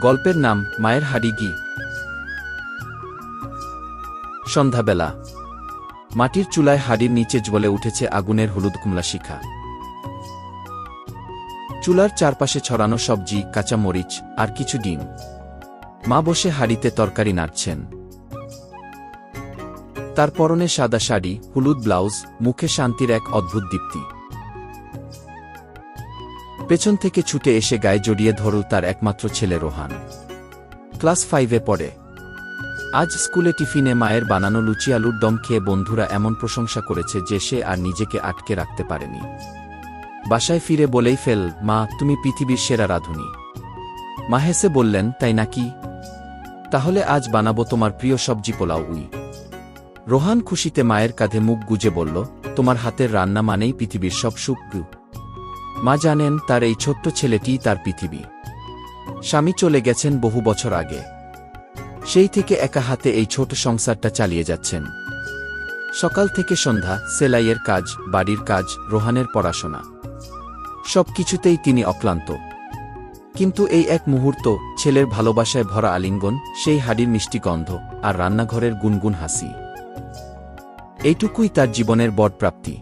গল্পের নাম মায়ের হাড়ি ঘি। সন্ধ্যাবেলা মাটির চুলায় হাড়ির নিচে জ্বলে উঠেছে আগুনের হলুদ কুমলা শিখা। চুলার চারপাশে ছড়ানো সবজি, কাঁচা মরিচ আর কিছু ডিম। মা বসে হাড়িতে তরকারি নাড়ছেন। তার পরনে সাদা শাড়ি, হলুদ ব্লাউজ, মুখে শান্তির এক অদ্ভুত দীপ্তি। পেছন থেকে ছুটে এসে গায়ে জড়িয়ে ধরল তার একমাত্র ছেলে রোহান। ক্লাস 5-এ পড়ে। আজ স্কুলে টিফিনে মায়ের বানানো লুচি আলুর দম খেয়ে বন্ধুরা এমন প্রশংসা করেছে যে সে আর নিজেকে আটকে রাখতে পারেনি। বাসায় ফিরে বলেই ফেল, মা তুমি পৃথিবীর সেরা রাঁধুনি। মা হেসে বললেন, তাই নাকি? তাহলে আজ বানাবো তোমার প্রিয় সবজি পোলাও। রোহান খুশিতে মায়ের কাঁধে মুখ গুজে বলল, তোমার হাতের রান্না মানেই পৃথিবীর সব সুখ। মা জানেন তার এই ছোট্ট ছেলেটিই তার পৃথিবী। স্বামী চলে গেছেন বহু বছর আগে। সেই থেকে একা হাতে এই ছোট সংসারটা চালিয়ে যাচ্ছেন। সকাল থেকে সন্ধ্যা, সেলাইয়ের কাজ, বাড়ির কাজ, রোহানের পড়াশোনা, সব কিছুতেই তিনি অক্লান্ত। কিন্তু এই এক মুহূর্ত, ছেলের ভালোবাসায় ভরা আলিঙ্গন, সেই হাড়ির মিষ্টি গন্ধ আর রান্নাঘরের গুনগুন হাসি, এইটুকুই তার জীবনের বড় প্রাপ্তি।